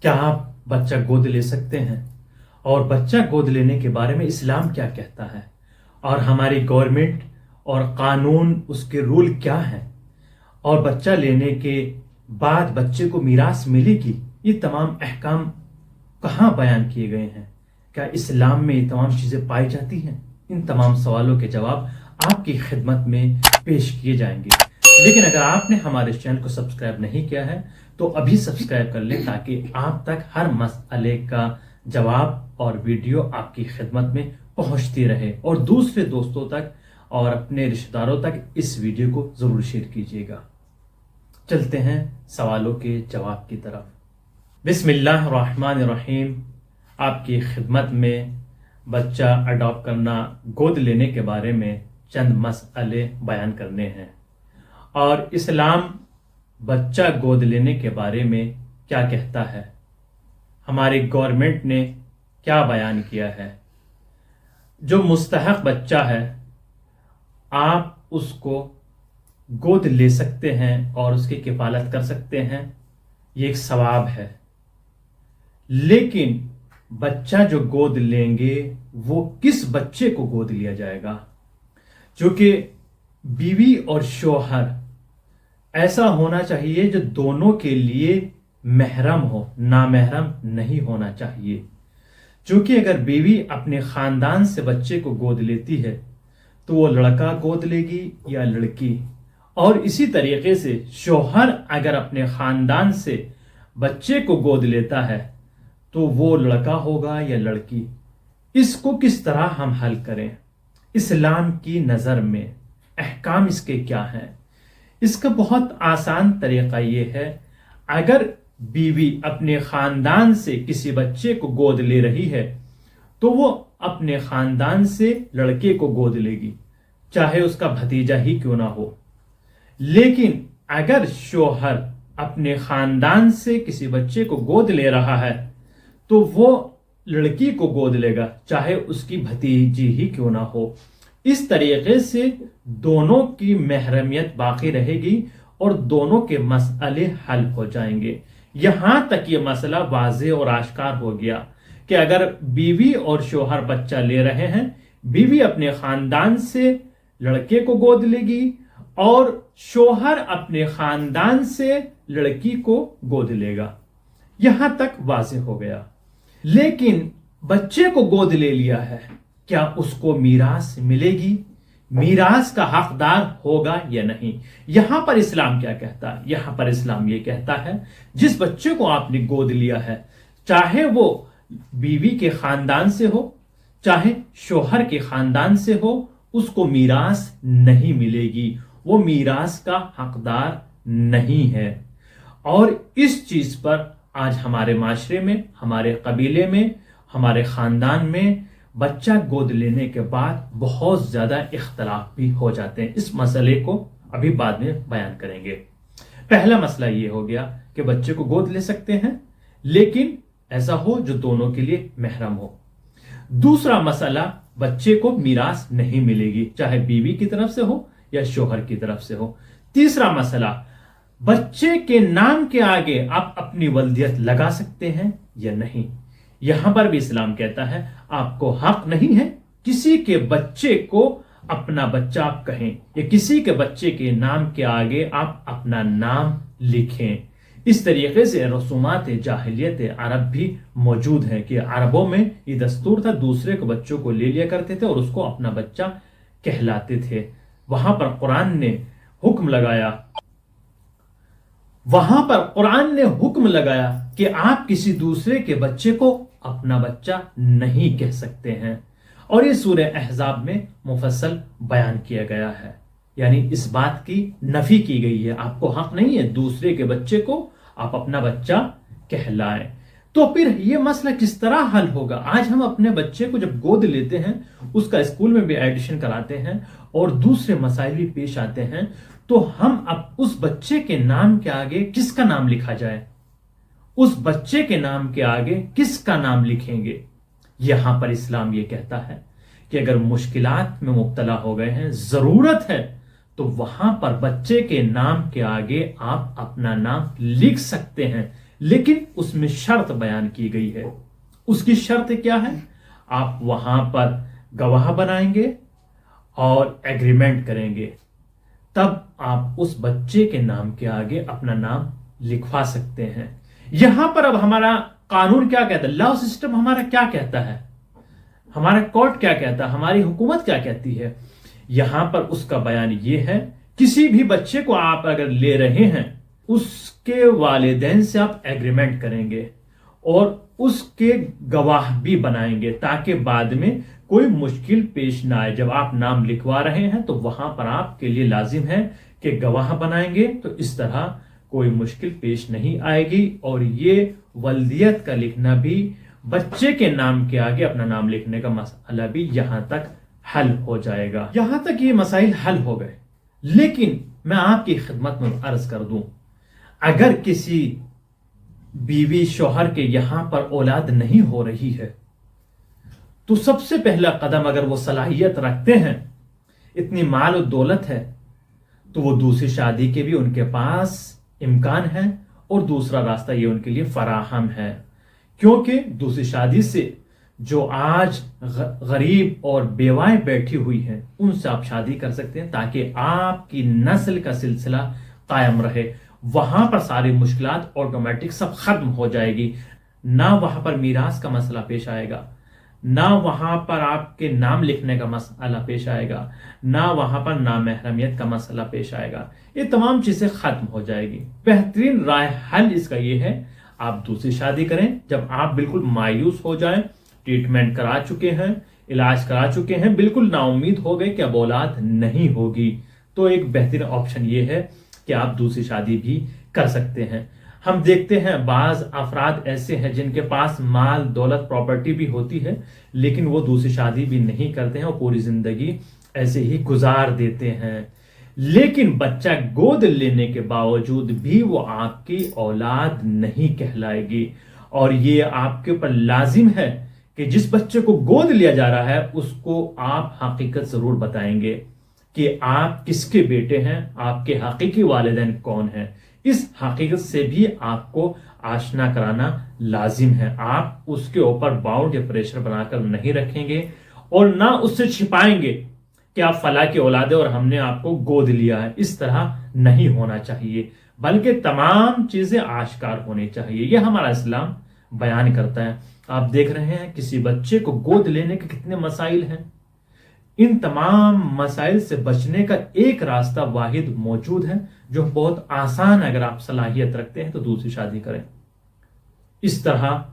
क्या आप बच्चा गोद ले सकते हैं? और बच्चा गोद लेने के बारे में इस्लाम क्या कहता है? और हमारी गवर्नमेंट और कानून, उसके रूल क्या हैं? और बच्चा लेने के बाद बच्चे को मीरास मिलेगी, ये तमाम अहकाम कहाँ बयान किए गए हैं? क्या इस्लाम में ये तमाम चीज़ें पाई जाती हैं? इन तमाम सवालों के जवाब आपकी खिदमत में पेश किए जाएंगे। लेकिन अगर आपने हमारे चैनल को सब्सक्राइब नहीं किया है तो अभी सब्सक्राइब कर लें, ताकि आप तक हर मसले का जवाब और वीडियो आपकी खिदमत में पहुंचती रहे और दूसरे दोस्तों तक और अपने रिश्तेदारों तक इस वीडियो को ज़रूर शेयर कीजिएगा। चलते हैं सवालों के जवाब की तरफ। बिस्मिल्लाहिर्रहमानिर्रहीम। आपकी खिदमत में बच्चा अडॉप्ट करना, गोद लेने के बारे में चंद मसले बयान करने हैं। और इस्लाम बच्चा गोद लेने के बारे में क्या कहता है, हमारी गवर्नमेंट ने क्या बयान किया है। जो मुस्तहक बच्चा है आप उसको गोद ले सकते हैं और उसकी किफालत कर सकते हैं, ये एक सवाब है। लेकिन बच्चा जो गोद लेंगे वो किस बच्चे को गोद लिया जाएगा? जो कि बीवी और शौहर ऐसा होना चाहिए जो दोनों के लिए महरम हो, नामहरम नहीं होना चाहिए। क्योंकि अगर बीवी अपने खानदान से बच्चे को गोद लेती है तो वो लड़का गोद लेगी या लड़की, और इसी तरीके से शौहर अगर अपने खानदान से बच्चे को गोद लेता है तो वो लड़का होगा या लड़की। इसको किस तरह हम हल करें? इस्लाम की नज़र में अहकाम इसके क्या हैं? इसका बहुत आसान तरीका ये है, अगर बीवी अपने खानदान से किसी बच्चे को गोद ले रही है तो वो अपने खानदान से लड़के को गोद लेगी, चाहे उसका भतीजा ही क्यों ना हो। लेकिन अगर शौहर अपने खानदान से किसी बच्चे को गोद ले रहा है तो वो लड़की को गोद लेगा, चाहे उसकी भतीजी ही क्यों ना हो। इस तरीके से दोनों की महरमियत बाकी रहेगी और दोनों के मसले हल हो जाएंगे। यहां तक ये मसला वाज़ेह और आश्कार हो गया कि अगर बीवी और शौहर बच्चा ले रहे हैं, बीवी अपने खानदान से लड़के को गोद लेगी और शौहर अपने खानदान से लड़की को गोद लेगा। यहां तक वाज़ेह हो गया। लेकिन बच्चे को गोद ले लिया है, क्या उसको मीरास मिलेगी? मीरास का हकदार होगा या नहीं? यहां पर इस्लाम क्या कहता है? यहां पर इस्लाम ये कहता है, जिस बच्चे को आपने गोद लिया है, चाहे वो बीवी के खानदान से हो चाहे शौहर के खानदान से हो, उसको मीरास नहीं मिलेगी, वो मीरास का हकदार नहीं है। और इस चीज पर आज हमारे माशरे में, हमारे कबीले में, हमारे खानदान में बच्चा गोद लेने के बाद बहुत ज्यादा इख्तलाफ भी हो जाते हैं। इस मसले को अभी बाद में बयान करेंगे। पहला मसला ये हो गया कि बच्चे को गोद ले सकते हैं, लेकिन ऐसा हो जो दोनों के लिए महरम हो। दूसरा मसला, बच्चे को मीरास नहीं मिलेगी, चाहे बीवी की तरफ से हो या शौहर की तरफ से हो। तीसरा मसला, बच्चे के नाम के आगे आप अपनी वल्दियत लगा सकते हैं या नहीं। यहां पर भी इस्लाम कहता है आपको हक नहीं है किसी के बच्चे को अपना बच्चा आप कहें, या किसी के बच्चे के नाम के आगे आप अपना नाम लिखें। इस तरीके से रसूमात जाहिलियत अरब भी मौजूद है कि अरबों में ये दस्तूर था, दूसरे के बच्चों को ले लिया करते थे और उसको अपना बच्चा कहलाते थे। वहां पर कुरान ने हुक्म लगाया कि आप किसी दूसरे के बच्चे को अपना बच्चा नहीं कह सकते हैं, और ये सूरह अहज़ाब में मुफस्सल बयान किया गया है। यानी इस बात की नफी की गई है, आपको हक नहीं है दूसरे के बच्चे को आप अपना बच्चा कहलाएं। तो फिर ये मसला किस तरह हल होगा? आज हम अपने बच्चे को जब गोद लेते हैं, उसका स्कूल में भी एडमिशन कराते हैं और दूसरे मसाइल भी पेश आते हैं, तो हम अब उस बच्चे के नाम के आगे किसका नाम लिखा जाए? उस बच्चे के नाम के आगे किसका नाम लिखेंगे? यहां पर इस्लाम ये कहता है कि अगर मुश्किलात में मुब्तला हो गए हैं, जरूरत है, तो वहां पर बच्चे के नाम के आगे आप अपना नाम लिख सकते हैं, लेकिन उसमें शर्त बयान की गई है। उसकी शर्त क्या है? आप वहां पर गवाह बनाएंगे और एग्रीमेंट करेंगे, तब आप उस बच्चे के नाम के आगे अपना नाम लिखवा सकते हैं। यहां पर अब हमारा कानून क्या कहता है, लॉ सिस्टम हमारा क्या कहता है, हमारा कोर्ट क्या कहता है, हमारी हुकूमत क्या कहती है, यहां पर उसका बयान यह है, किसी भी बच्चे को आप अगर ले रहे हैं, उसके वालिदैन से आप एग्रीमेंट करेंगे और उसके गवाह भी बनाएंगे, ताकि बाद में कोई मुश्किल पेश ना आए। जब आप नाम लिखवा रहे हैं तो वहां पर आपके लिए लाजिम है कि गवाह बनाएंगे, तो इस तरह कोई मुश्किल पेश नहीं आएगी। और ये वल्दियत का लिखना भी, बच्चे के नाम के आगे अपना नाम लिखने का मसला भी यहां तक हल हो जाएगा। यहां तक ये मसाइल हल हो गए। लेकिन मैं आपकी खिदमत में अर्ज कर दूं, अगर किसी बीवी शौहर के यहां पर औलाद नहीं हो रही है, तो सबसे पहला कदम, अगर वो सलाहियत रखते हैं, इतनी माल और दौलत है, तो वो दूसरी शादी के भी उनके पास इम्कान है और दूसरा रास्ता ये उनके लिए फराहम है। क्योंकि दूसरी शादी से जो आज गरीब और बेवाएं बैठी हुई हैं, उनसे आप शादी कर सकते हैं, ताकि आपकी नस्ल का सिलसिला कायम रहे। वहां पर सारी मुश्किलात ऑटोमेटिक सब खत्म हो जाएगी। ना वहां पर मीरास का मसला पेश आएगा, ना वहां पर आपके नाम लिखने का मसला पेश आएगा, ना वहां पर नामहरमियत का मसला पेश आएगा। ये तमाम चीजें खत्म हो जाएगी। बेहतरीन राय हल इसका ये है, आप दूसरी शादी करें जब आप बिल्कुल मायूस हो जाएं, ट्रीटमेंट करा चुके हैं, इलाज करा चुके हैं, बिल्कुल नाउम्मीद हो गए कि अब औलाद नहीं होगी, तो एक बेहतरीन ऑप्शन ये है कि आप दूसरी शादी भी कर सकते हैं। हम देखते हैं बाज अफराद ऐसे हैं जिनके पास माल दौलत प्रॉपर्टी भी होती है, लेकिन वो दूसरी शादी भी नहीं करते हैं और पूरी जिंदगी ऐसे ही गुजार देते हैं। लेकिन बच्चा गोद लेने के बावजूद भी वो आपकी औलाद नहीं कहलाएगी। और ये आपके ऊपर लाजिम है कि जिस बच्चे को गोद लिया जा रहा है उसको आप हकीकत जरूर बताएंगे कि आप किसके बेटे हैं, आपके हकीकी वालिदैन कौन हैं। इस हकीकत से भी आपको आशना कराना लाजिम है। आप उसके ऊपर बाउंड या प्रेशर बनाकर नहीं रखेंगे और ना उससे छिपाएंगे कि आप फला के औलाद है और हमने आपको गोद लिया है। इस तरह नहीं होना चाहिए, बल्कि तमाम चीजें आश्कार होनी चाहिए। यह हमारा इस्लाम बयान करता है। आप देख रहे हैं किसी बच्चे को गोद लेने के कितने मसाइल हैं। इन तमाम मसाइल से बचने का एक रास्ता वाहिद मौजूद है, जो बहुत आसान है। अगर आप सलाहियत रखते हैं तो दूसरी शादी करें। इस तरह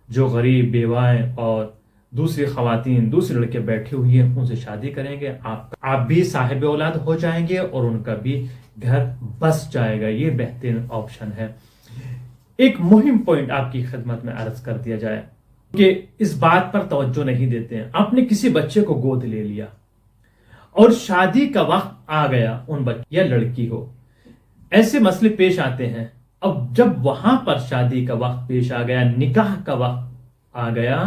जो गरीब बेवाएं और दूसरी खवातीन, दूसरे लड़के बैठे हुए हैं, उनसे शादी करेंगे, आप भी साहिब औलाद हो जाएंगे और उनका भी घर बस जाएगा। ये बेहतरीन ऑप्शन है। एक मुहिम पॉइंट आपकी खिदमत में अर्ज कर दिया जाए कि इस बात पर तवज्जो नहीं देते हैं। आपने किसी बच्चे को गोद ले लिया और शादी का वक्त आ गया, उन बच्चे या लड़की हो, ऐसे मसले पेश आते हैं। अब जब वहां पर शादी का वक्त पेश आ गया, निकाह का वक्त आ गया,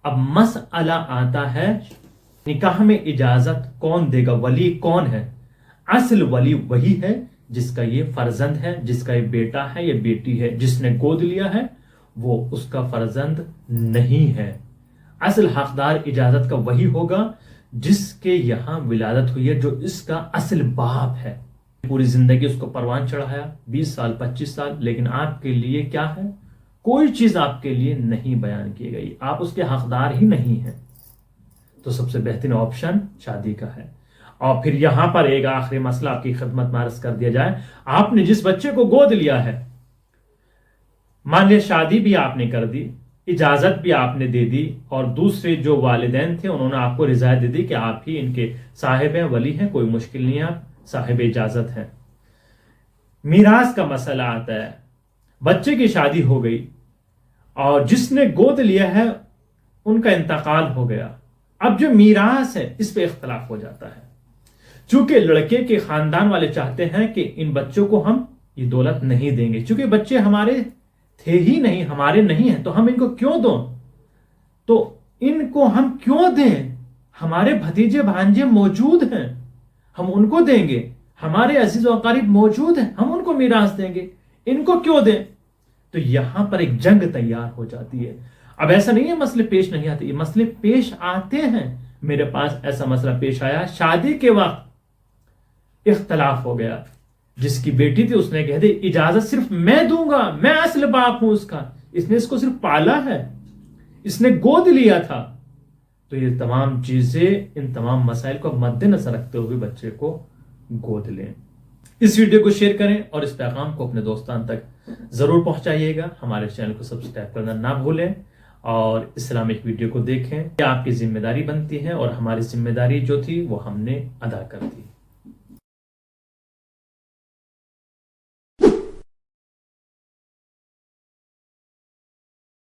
अब मसला आता है निकाह में इजाजत कौन देगा, वली कौन है। असल वली वही है जिसका ये फर्जंद है, जिसका ये बेटा है या बेटी है। जिसने गोद लिया है वो उसका फर्जंद नहीं है। असल हकदार इजाजत का वही होगा जिसके यहां विलादत हुई है, जो इसका असल बाप है। पूरी जिंदगी उसको परवान चढ़ाया, 20 साल 25 साल, लेकिन आपके लिए क्या है, कोई चीज आपके लिए नहीं बयान की गई, आप उसके हकदार ही नहीं हैं। तो सबसे बेहतरीन ऑप्शन शादी का है। और फिर यहां पर एक आखिरी मसला आपकी खिदमत में अर्ज कर दिया जाए। आपने जिस बच्चे को गोद लिया है, मान लिया शादी भी आपने कर दी, इजाजत भी आपने दे दी, और दूसरे जो वालिदैन थे उन्होंने आपको रिजायत दे दी कि आप ही इनके साहिब हैं, वली हैं, कोई मुश्किल नहीं है, आप साहिब इजाजत हैं। मीरास का मसला आता है, बच्चे की शादी हो गई और जिसने गोद लिया है उनका इंतकाल हो गया। अब जो मीरास है इस पे इख्तलाफ हो जाता है। चूंकि लड़के के खानदान वाले चाहते हैं कि इन बच्चों को हम ये दौलत नहीं देंगे, चूंकि बच्चे हमारे थे ही नहीं, हमारे नहीं हैं, तो हम इनको क्यों दो, तो इनको हम क्यों दें, हमारे भतीजे भांजे मौजूद हैं, हम उनको देंगे, हमारे अजीज और करीब मौजूद हैं, हम उनको मीरास देंगे, इनको क्यों दें। تو یہاں پر ایک جنگ تیار ہو جاتی ہے. اب ایسا نہیں ہے مسئلے پیش نہیں آتے، یہ مسئلے پیش آتے ہیں. میرے پاس ایسا مسئلہ پیش آیا، شادی کے وقت اختلاف ہو گیا. جس کی بیٹی تھی اس نے کہہ دی اجازت صرف میں دوں گا، میں اصل باپ ہوں اس کا، اس نے اس کو صرف پالا ہے، اس نے گود لیا تھا. تو یہ تمام چیزیں، ان تمام مسائل کو مد نظر رکھتے ہوئے بچے کو گود لیں. اس ویڈیو کو شیئر کریں اور اس پیغام کو اپنے دوستان تک ضرور پہنچائیے گا. ہمارے چینل کو سبسکرائب کرنا نہ بھولیں اور اسلامک ویڈیو کو دیکھیں. یہ آپ کی ذمہ داری بنتی ہے اور ہماری ذمہ داری جو تھی وہ ہم نے ادا کر دی.